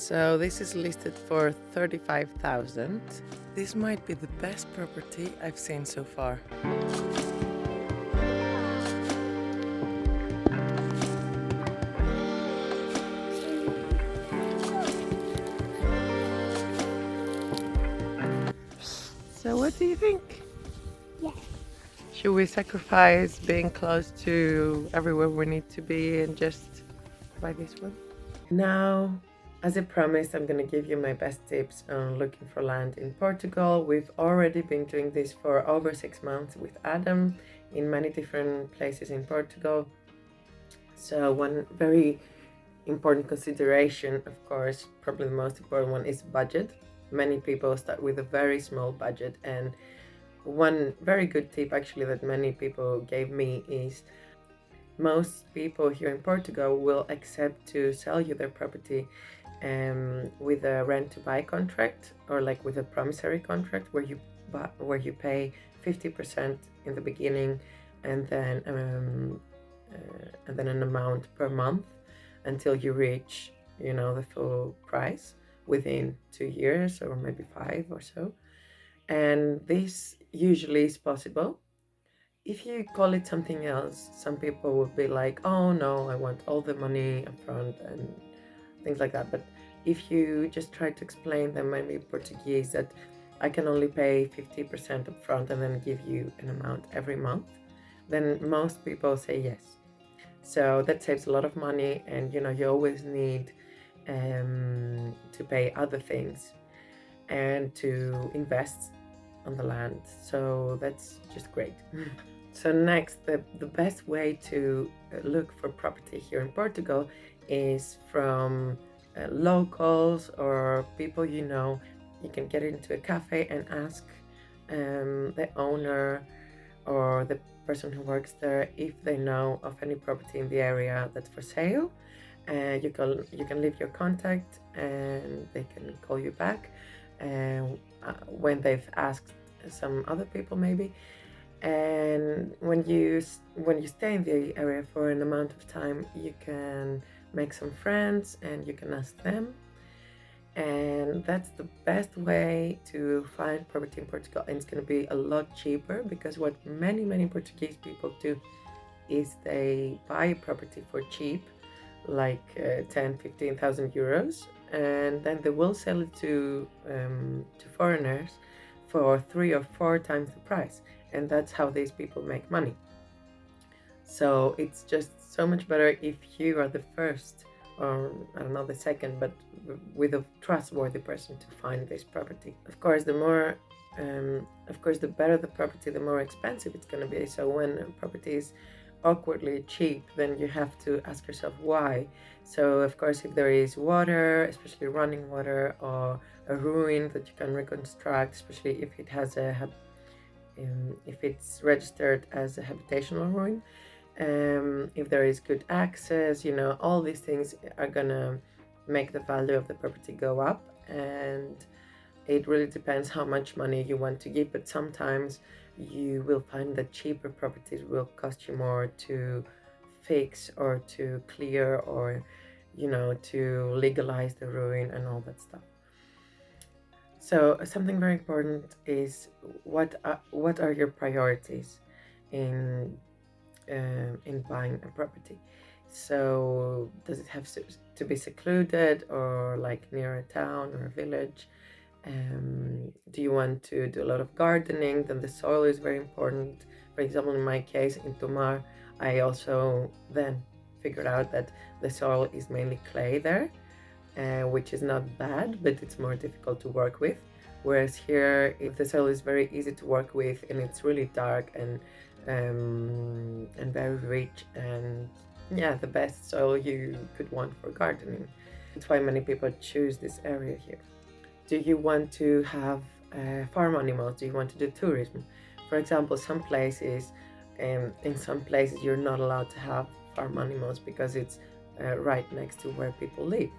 So this is listed for 35,000. This might be the best property I've seen so far. So what do you think? Yeah. Should we sacrifice being close to everywhere we need to be and just buy this one? Now, as I promised, I'm going to give you my best tips on looking for land in Portugal. We've already been doing this for over 6 months with Adam in many different places in Portugal. So one very important consideration, of course, probably the most important one, is budget. Many people start with a very small budget, and one very good tip actually that many people gave me is most people here in Portugal will accept to sell you their property with a rent to buy contract, or like with a promissory contract where you pay 50% in the beginning and then an amount per month until you reach the full price within 2 years or maybe 5 or so. And this usually is possible. If you call it something else, some people would be like, oh no, I want all the money up front and things like that. But if you just try to explain them, maybe in Portuguese, that I can only pay 50% up front and then give you an amount every month, then most people say yes. So that saves a lot of money, and you always need to pay other things and to invest on the land. So that's just great. So next, the best way to look for property here in Portugal is from locals or people you know. You can get into a cafe and ask the owner or the person who works there if they know of any property in the area that's for sale. You can leave your contact and they can call you back when they've asked some other people maybe. And when you stay in the area for an amount of time, you can make some friends and you can ask them. And that's the best way to find property in Portugal, and it's going to be a lot cheaper, because what many Portuguese people do is they buy a property for cheap, like 10,000-15,000 euros, and then they will sell it to foreigners for 3 or 4 times the price, and that's how these people make money. So it's just so much better if you are the first, or I don't know, the second, but with a trustworthy person to find this property. Of course, the better the property, the more expensive it's going to be. So when a property is awkwardly cheap, then you have to ask yourself why. So of course, if there is water, especially running water, or a ruin that you can reconstruct, especially if it has if it's registered as a habitational ruin, if there is good access, all these things are gonna make the value of the property go up. And it really depends how much money you want to give, but sometimes you will find that cheaper properties will cost you more to fix or to clear, or to legalize the ruin and all that stuff. So something very important is what are your priorities in buying a property. So does it have to be secluded, or like near a town or a village? Do you want to do a lot of gardening? Then the soil is very important. For example, in my case, in Tomar, I also then figured out that the soil is mainly clay there, which is not bad, but it's more difficult to work with. Whereas here, if the soil is very easy to work with and it's really dark and very rich, and the best soil you could want for gardening. That's why many people choose this area here. Do you want to have farm animals? Do you want to do tourism? For example, some places, in some places you're not allowed to have farm animals because it's right next to where people live.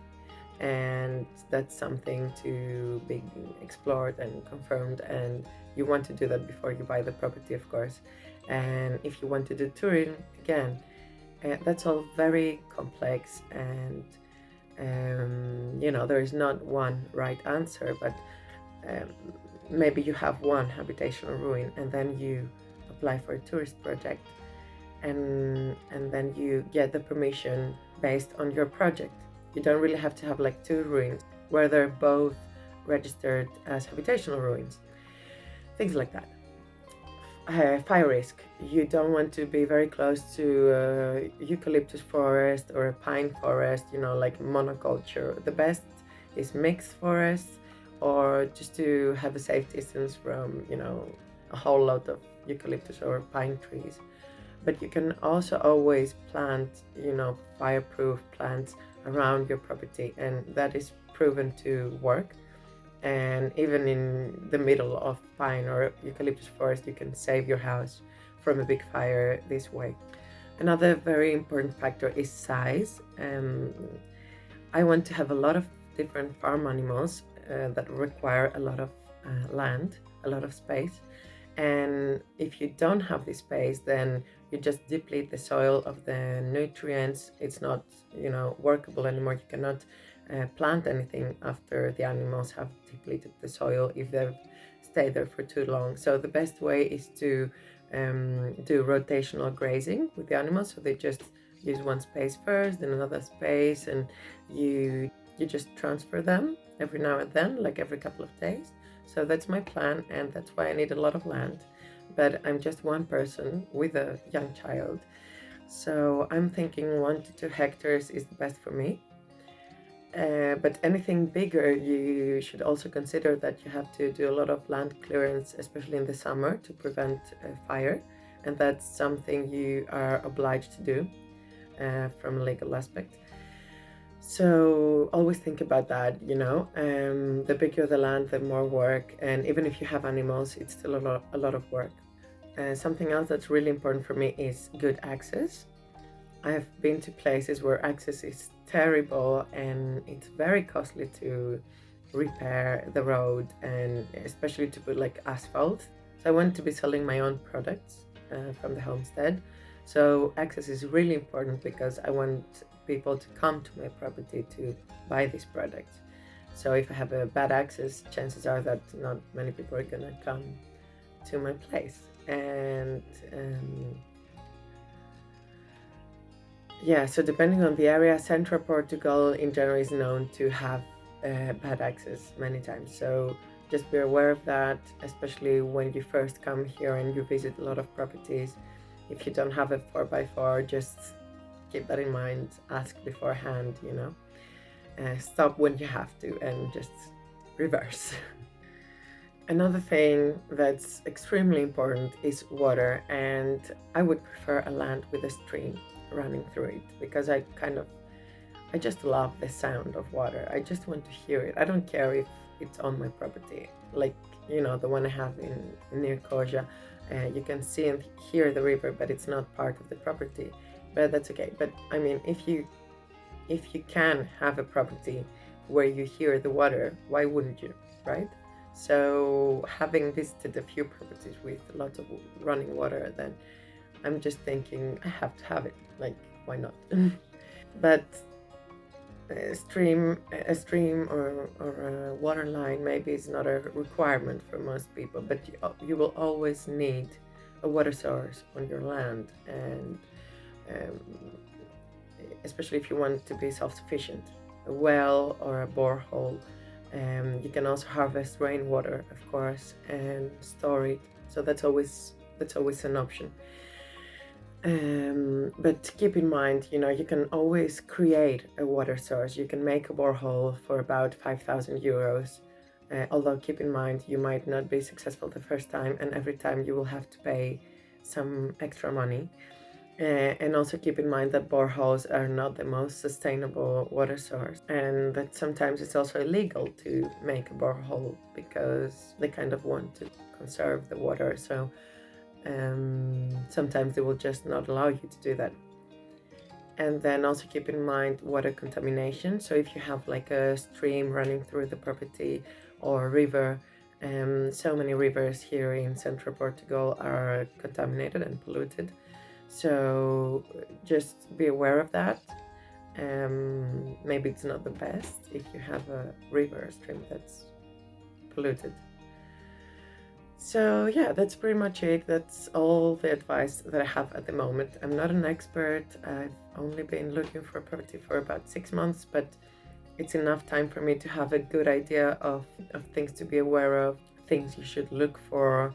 And that's something to be explored and confirmed, and you want to do that before you buy the property, of course. And if you want to do tourism, again, that's all very complex, and There is not one right answer, but um, maybe you have one habitational ruin and then you apply for a tourist project, and then you get the permission based on your project. You don't really have to have like two ruins where they're both registered as habitational ruins, things like that. Fire risk. You don't want to be very close to a eucalyptus forest or a pine forest, like monoculture. The best is mixed forests, or just to have a safe distance from, a whole lot of eucalyptus or pine trees. But you can also always plant, fireproof plants around your property, and that is proven to work. And even in the middle of pine or eucalyptus forest, you can save your house from a big fire this way. Another very important factor is size. I want to have a lot of different farm animals that require a lot of land, a lot of space. And if you don't have this space, then you just deplete the soil of the nutrients. It's not, workable anymore. You cannot plant anything after the animals have depleted the soil if they've stayed there for too long. So the best way is to do rotational grazing with the animals. So they just use one space first, then another space, and you just transfer them every now and then, like every couple of days. So that's my plan, and that's why I need a lot of land. But I'm just one person with a young child. So I'm thinking 1 to 2 hectares is the best for me. But anything bigger, you should also consider that you have to do a lot of land clearance, especially in the summer, to prevent fire. And that's something you are obliged to do from a legal aspect. So always think about that, the bigger the land, the more work. And even if you have animals, it's still a lot of work. Something else that's really important for me is good access. I have been to places where access is terrible and it's very costly to repair the road, and especially to put like asphalt. So I want to be selling my own products from the homestead. So access is really important because I want people to come to my property to buy this product. So if I have a bad access, chances are that not many people are gonna come to my place. And so depending on the area, Central Portugal in general is known to have bad access many times. So just be aware of that, especially when you first come here and you visit a lot of properties. If you don't have a 4x4, just keep that in mind. Ask beforehand, stop when you have to, and just reverse. Another thing that's extremely important is water, and I would prefer a land with a stream running through it, because I just love the sound of water. I just want to hear it. I don't care if it's on my property, like the one I have in near Koja. You can see and hear the river, but it's not part of the property. But that's okay. But I mean, if you can have a property where you hear the water, why wouldn't you, right? So having visited a few properties with lots of running water, then I'm just thinking I have to have it. Like, why not? But a stream or a water line maybe is not a requirement for most people, but you will always need a water source on your land, and especially if you want to be self-sufficient, a well or a borehole. You can also harvest rainwater, of course, and store it. So that's always an option. But keep in mind, you can always create a water source. You can make a borehole for about 5,000 euros. Although keep in mind, you might not be successful the first time, and every time you will have to pay some extra money. And also keep in mind that boreholes are not the most sustainable water source, and that sometimes it's also illegal to make a borehole because they kind of want to conserve the water. So sometimes they will just not allow you to do that. And then also keep in mind water contamination. So if you have like a stream running through the property or a river, so many rivers here in central Portugal are contaminated and polluted. So just be aware of that. Maybe it's not the best if you have a river or stream that's polluted. So yeah, that's pretty much it. That's all the advice that I have at the moment. I'm not an expert. I've only been looking for property for about 6 months, but it's enough time for me to have a good idea of things to be aware of, things you should look for,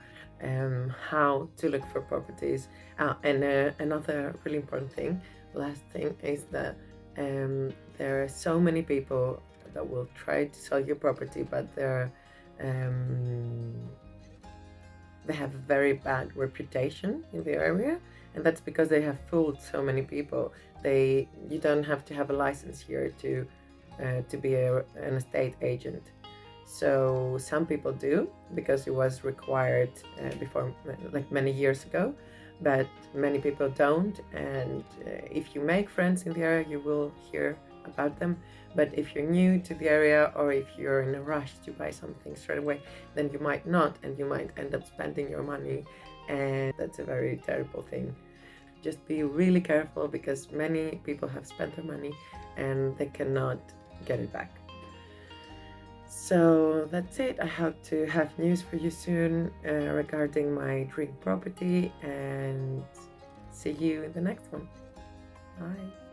how to look for properties. And another really important thing, last thing, is that there are so many people that will try to sell your property, but um, they have a very bad reputation in the area, and that's because they have fooled so many people. You don't have to have a license here to be an estate agent. So some people do because it was required before, like many years ago, but many people don't. And if you make friends in the area, you will hear about them. But if you're new to the area, or if you're in a rush to buy something straight away, then you might not, and you might end up spending your money, and that's a very terrible thing. Just be really careful, because many people have spent their money and they cannot get it back. So that's it. I hope to have news for you soon regarding my dream property, and see you in the next one. Bye.